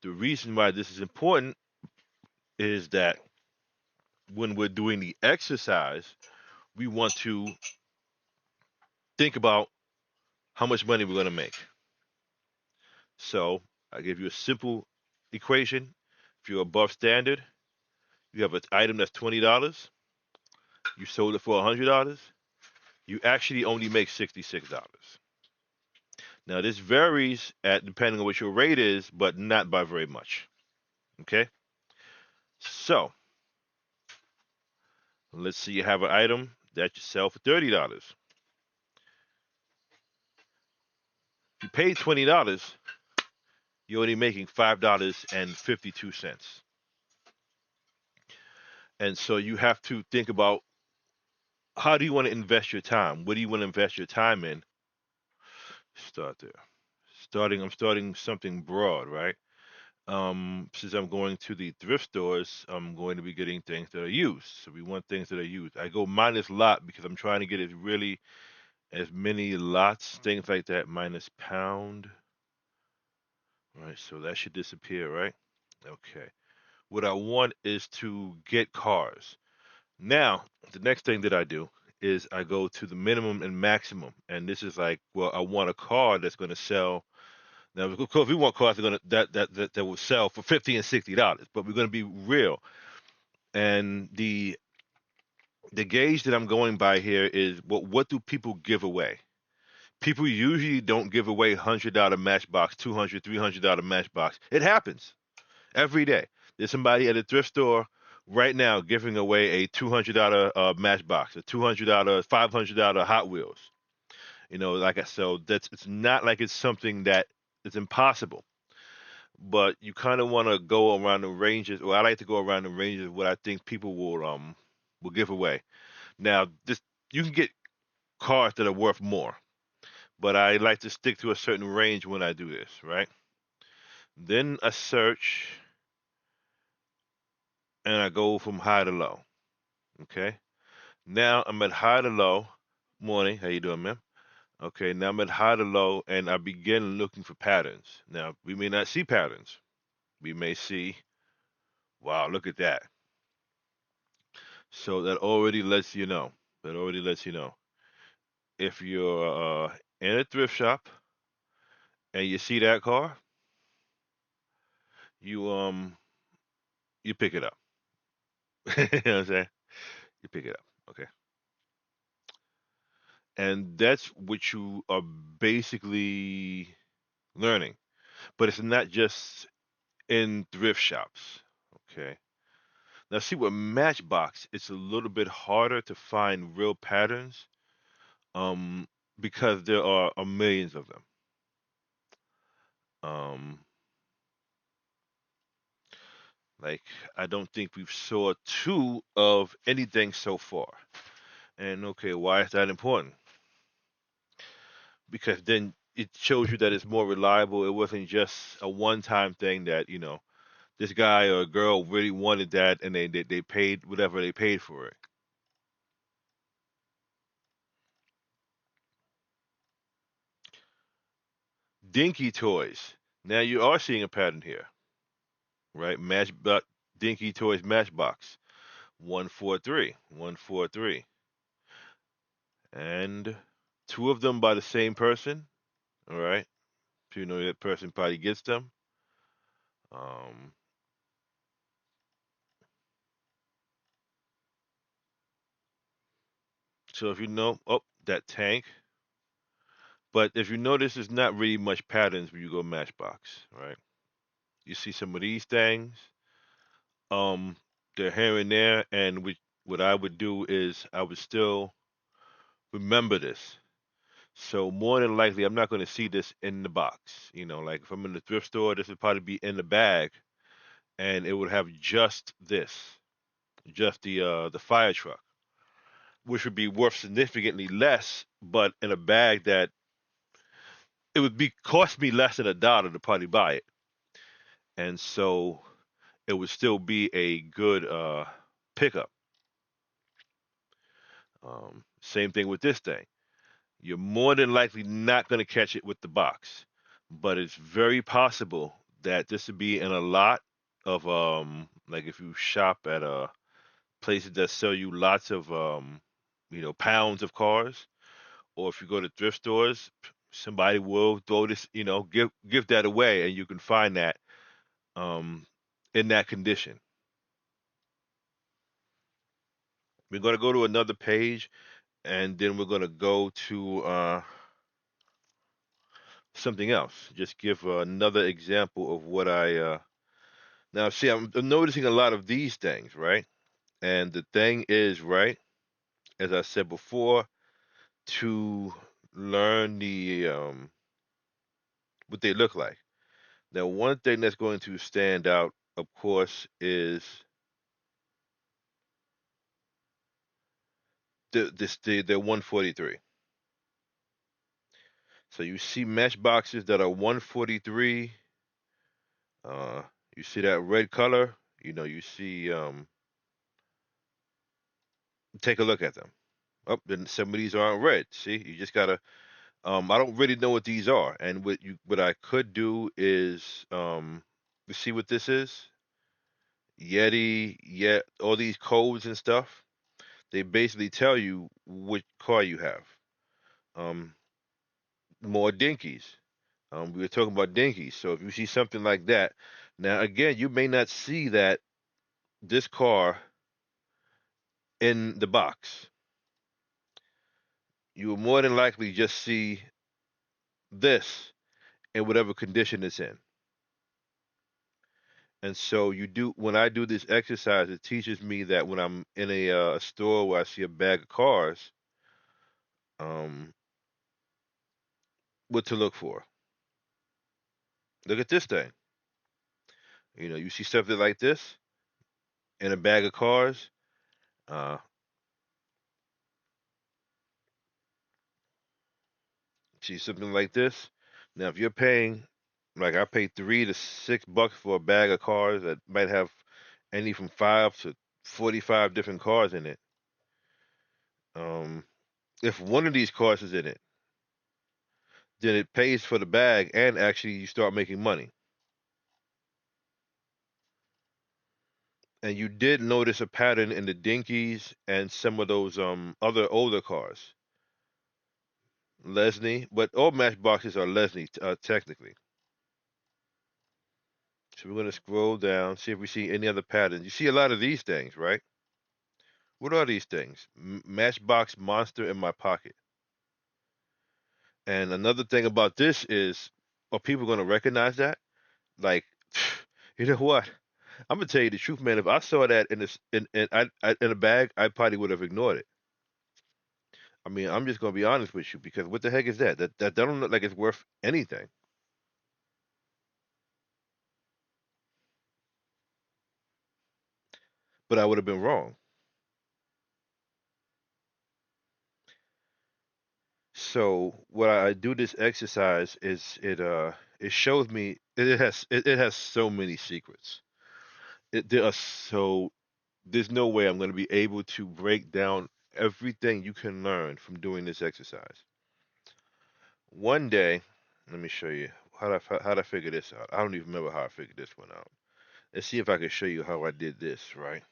The reason why this is important is that when we're doing the exercise, we want to think about how much money we're going to make. So I give you a simple equation. If you're above standard, you have an item that's $20. You sold it for $100. You actually only make $66. Now this varies at depending on what your rate is, but not by very much. Okay. So let's say you have an item that you sell for $30. If you pay $20, you're only making $5.52. And so you have to think about how do you want to invest your time? What do you want to invest your time in? Start there. I'm starting something broad, right? Since I'm going to the thrift stores, I'm going to be getting things that are used. So we want things that are used. I go minus lot because I'm trying to get as many lots, things like that, minus pound. Right, so that should disappear, right? Okay. What I want is to get cars. Now, the next thing that I do is I go to the minimum and maximum. And this is like, well, I want a car that's going to sell. Now, of course, we want cars that will sell for $50 and $60, but we're going to be real. And the gauge that I'm going by here is what do people give away? People usually don't give away $100 Matchbox, $200, $300 Matchbox. It happens every day. There's somebody at a thrift store right now giving away a $200 Matchbox, a $200, $500 Hot Wheels. Like I so that's it's not like it's something that is impossible, but you kind of want to go around the ranges, or I like to go around the ranges of what I think people will give away. Now, this you can get cars that are worth more, but I like to stick to a certain range when I do this, right? Then I search and I go from high to low. Okay. Now I'm at high to low. Morning. How you doing, ma'am? Okay. Now I'm at high to low, and I begin looking for patterns. Now we may not see patterns. We may see, wow, look at that. So that already lets you know. That already lets you know if you're in a thrift shop and you see that car, you you pick it up. You know what I'm saying? You pick it up. Okay. And that's what you are basically learning. But it's not just in thrift shops. Okay. Now, see, with Matchbox, it's a little bit harder to find real patterns, um, because there are millions of them. Um, like, I don't think we've saw two of anything so far. And okay, why is that important? Because then it shows you that it's more reliable. It wasn't just a one-time thing that this guy or girl really wanted that, and they paid whatever they paid for it. Dinky Toys. Now you are seeing a pattern here, right? Dinky Toys Matchbox. 143. 143. And two of them by the same person. All right. So you know that person probably gets them. Um, so if you know, oh, that tank. But if you notice, there's not really much patterns when you go Matchbox, right? You see some of these things. Um, they're here and there, and what I would do is I would still remember this. So more than likely, I'm not going to see this in the box. Like if I'm in the thrift store, this would probably be in the bag, and it would have just this, just the fire truck, which would be worth significantly less, but in a bag that it would be cost me less than $1 to probably buy it, and so it would still be a good pickup. Same thing with this thing. You're more than likely not going to catch it with the box, but it's very possible that this would be in a lot of like if you shop at places that sell you lots of pounds of cars, or if you go to thrift stores, somebody will throw this, give that away, and you can find that um in that condition. We're going to go to another page, and then we're going to go to something else. Just give another example of what I now see. I'm noticing a lot of these things, right? And the thing is, right, as I said before, to learn the what they look like. Now, one thing that's going to stand out, of course, is the 143. So you see mesh boxes that are 143. Uh, you see that red color. You see. Take a look at them. Oh, then some of these aren't red. See, you just gotta. I don't really know what these are, and what I could do is you see what this is. Yeti, all these codes and stuff. They basically tell you which car you have. Um, More dinkies. We were talking about dinkies. So if you see something like that, now again, you may not see that this car in the box. You will more than likely just see this in whatever condition it's in. And so when I do this exercise, it teaches me that when I'm in a store where I see a bag of cars, um, what to look for. Look at this thing. You see something like this in a bag of cars. Uh, See something like this. Now, if you're paying, like I paid $3 to $6 for a bag of cars that might have any from 5 to 45 different cars in it. Um, if one of these cars is in it, then it pays for the bag, and actually you start making money. And you did notice a pattern in the Dinkies and some of those other older cars. Lesney, but all Matchboxes are Lesney technically. So we're going to scroll down, see if we see any other patterns. You see a lot of these things, right? What are these things? Matchbox Monster in my pocket. And another thing about this is, are people going to recognize that? Like, you know what? I'm gonna tell you the truth, man. If I saw that in a bag, I probably would have ignored it. I mean, I'm just gonna be honest with you because what the heck is that? That don't look like it's worth anything. But I would have been wrong. So what I do this exercise is it shows me it has so many secrets. There are so there's no way I'm going to be able to break down everything you can learn from doing this exercise. One day, let me show you how to figure this out. I don't even remember how I figured this one out. Let's see if I can show you how I did this, right?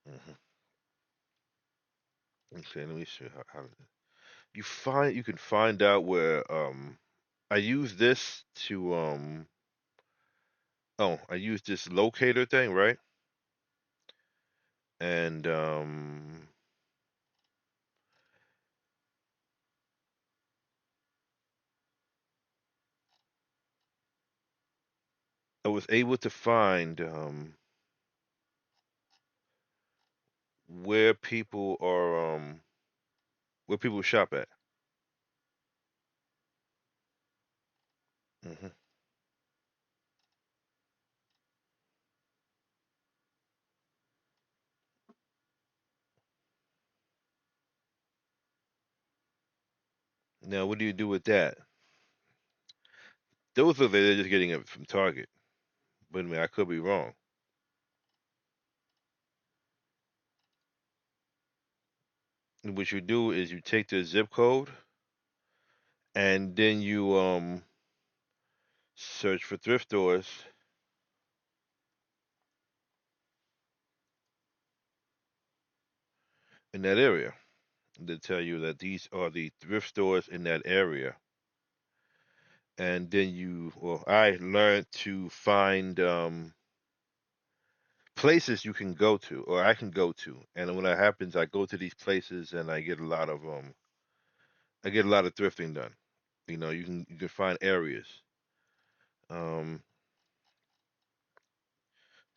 hmm Okay, let me show you how you can find out where I use this to I use this locator thing, right? And I was able to find where people are where people shop at. hmm Now, what do you do with that? Those are they're just getting it from Target, but I mean I could be wrong. And what you do is you take the zip code and then search for thrift stores in that area. They tell you that these are the thrift stores in that area. And then I learned to find places you can go to, or I can go to. And when that happens, I go to these places and I get a lot of thrifting done. You can find areas. Um,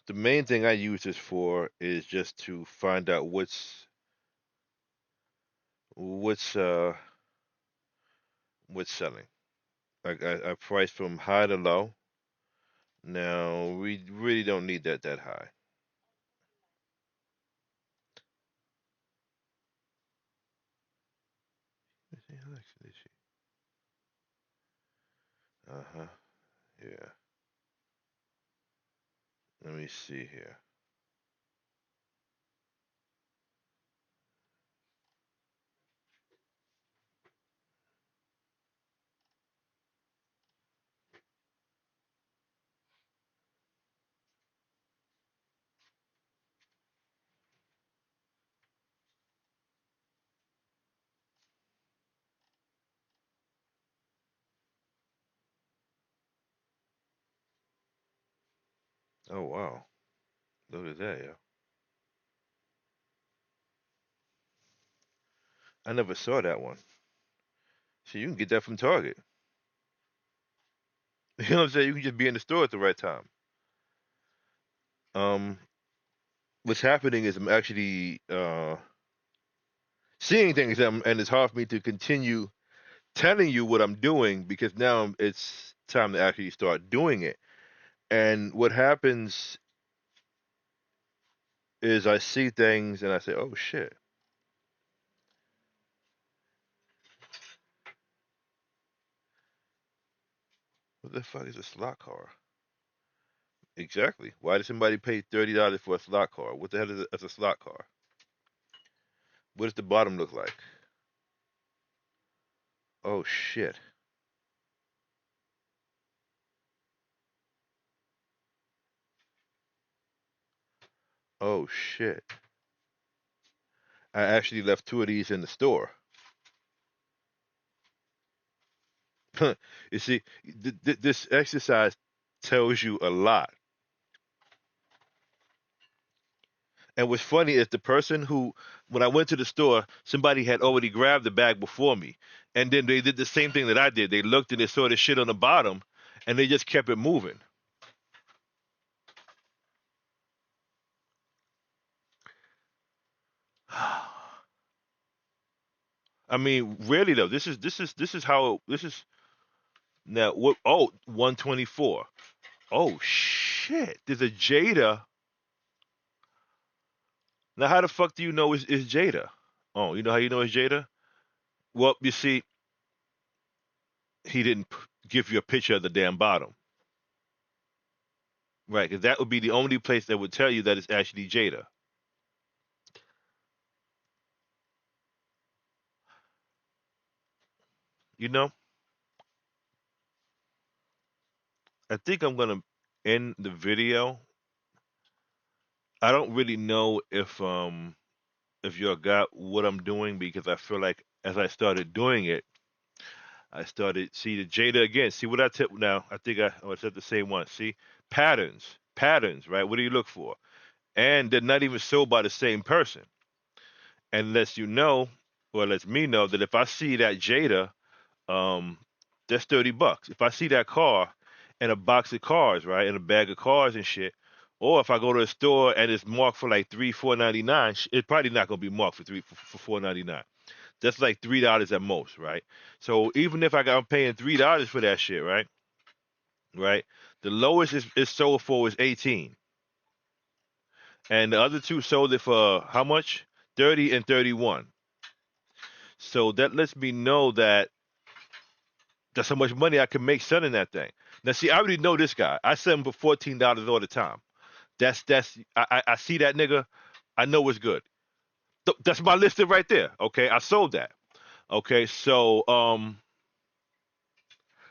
the main thing I use this for is just to find out what's what's selling. Like I price from high to low. Now we really don't need that high. Uh huh. Yeah. Let me see here. Oh wow. Look at that, yeah. I never saw that one. So you can get that from Target. You know what I'm saying? You can just be in the store at the right time. Um, what's happening is I'm actually seeing things, and it's hard for me to continue telling you what I'm doing because now it's time to actually start doing it. And what happens is I see things and I say, "Oh shit, what the fuck is a slot car?" Exactly. Why did somebody pay $30 for a slot car? What the hell is a slot car? What does the bottom look like? Oh shit. Oh shit. I actually left two of these in the store. You see, this exercise tells you a lot. And what's funny is the person who, when I went to the store, somebody had already grabbed the bag before me. And then they did the same thing that I did. They looked and they saw the shit on the bottom and they just kept it moving. I mean, really though, this is how this is now what 124. Oh shit. There's a Jada. Now how the fuck do you know is Jada? Oh, you know how you know it's Jada? Well, you see, he didn't give you a picture of the damn bottom. Right, because that would be the only place that would tell you that it's actually Jada. You know, I think I'm gonna end the video. I don't really know if you got what I'm doing because I feel like as I started doing it, I started see the Jada again. See what I tip now. I think I said the same one. See patterns, right? What do you look for? And they're not even sold by the same person, unless you know, or lets me know that if I see that Jada, um, that's $30. If I see that car and a box of cars, right, and a bag of cars and shit, or if I go to a store and it's marked for like 4.99, it's probably not gonna be marked for 4.99. That's like $3 at most, right? So even if I'm paying $3 for that shit, right, right, the lowest is sold for is 18, and the other two sold it for how much? 30 and 31. So that lets me know that that's how much money I can make selling that thing. Now, see, I already know this guy. I sell him for $14 all the time. I see that nigga. I know it's good. That's my listing right there. Okay, I sold that. Okay, so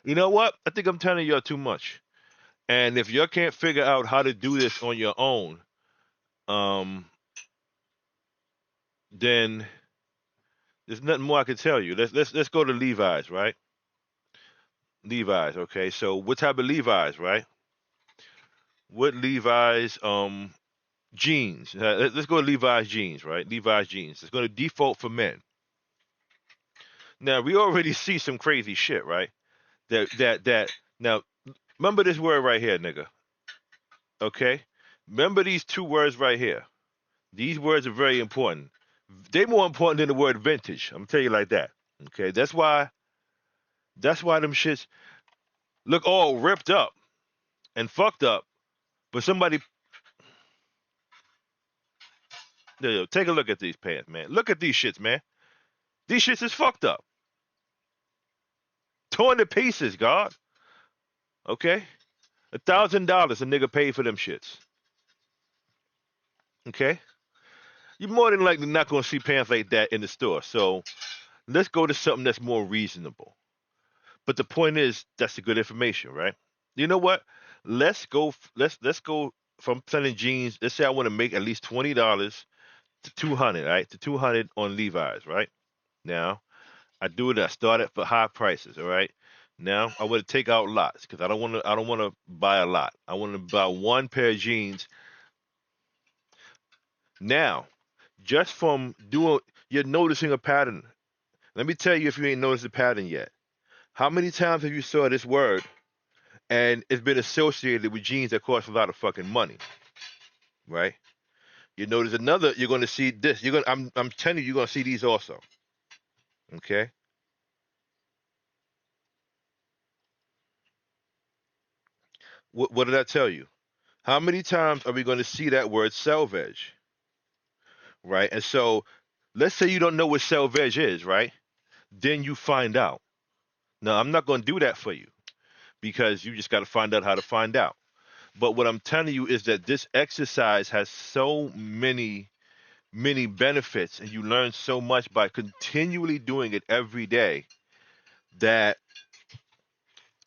you know what? I think I'm telling y'all too much. And if you can't figure out how to do this on your own, um, then there's nothing more I can tell you. Let's go to Levi's, right? Levi's, okay. So what type of Levi's, right? What Levi's jeans? Let's go to Levi's jeans, right? Levi's jeans. It's going to default for men. Now we already see some crazy shit, right? That. Now remember this word right here, nigga. Okay. Remember these two words right here. These words are very important. They more important than the word vintage. I'm gonna tell you like that. Okay. That's why them shits look all ripped up and fucked up. But somebody, take a look at these pants, man. Look at these shits, man. These shits is fucked up, torn to pieces, God. Okay, $1,000 a nigga paid for them shits. Okay, you're more than likely not gonna see pants like that in the store. So let's go to something that's more reasonable. But the point is, that's the good information, right? You know what? Let's go from selling jeans. Let's say I want to make at least $20 to 200, right? To 200 on Levi's, right? Now I do it. I start it for high prices. All right. Now I want to take out lots because I don't want to. I don't want to buy a lot. I want to buy one pair of jeans. Now, just from doing, you're noticing a pattern. Let me tell you if you ain't noticed a pattern yet. How many times have you saw this word and it's been associated with jeans that cost a lot of fucking money, right? You notice another. You're going to see this. You're going. I'm telling you, you're going to see these also. Okay. What did I tell you? How many times are we going to see that word selvage? Right? And so let's say you don't know what selvage is, right? Then you find out. Now, I'm not going to do that for you because you just got to find out how to find out. But what I'm telling you is that this exercise has so many benefits, and you learn so much by continually doing it every day that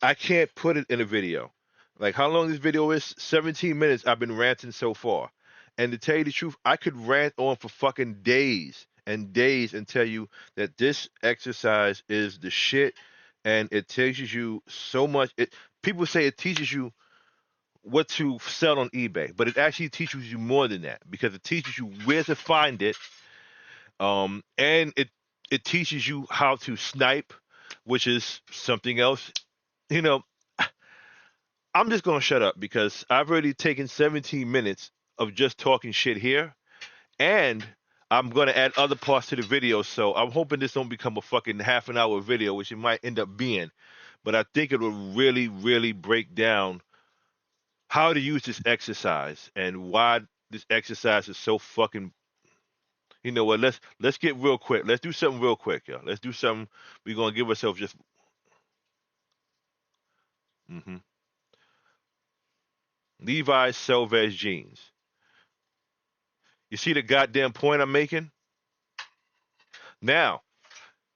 I can't put it in a video. Like how long this video is? 17 minutes. I've been ranting so far. And to tell you the truth, I could rant on for fucking days and days and tell you that this exercise is the shit and it teaches you so much. People say it teaches you what to sell on eBay, but it actually teaches you more than that because it teaches you where to find it. And it teaches you how to snipe, which is something else. You know, I'm just gonna shut up because I've already taken 17 minutes of just talking shit here, and I'm gonna add other parts to the video. So I'm hoping this don't become a fucking half an hour video, which it might end up being. But I think it will really break down how to use this exercise and why this exercise is so fucking. You know what? Let's get real quick. Let's do something real quick, y'all. Let's do something. We're gonna give ourselves just. hmm Levi's Selvage jeans. You see the goddamn point I'm making? Now,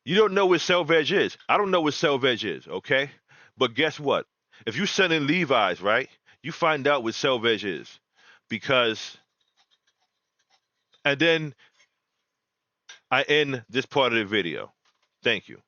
you don't know what Selvage is. I don't know what Selvage is, okay? But guess what? If you send in Levi's, right, you find out what Selvage is. Because, and then I end this part of the video. Thank you.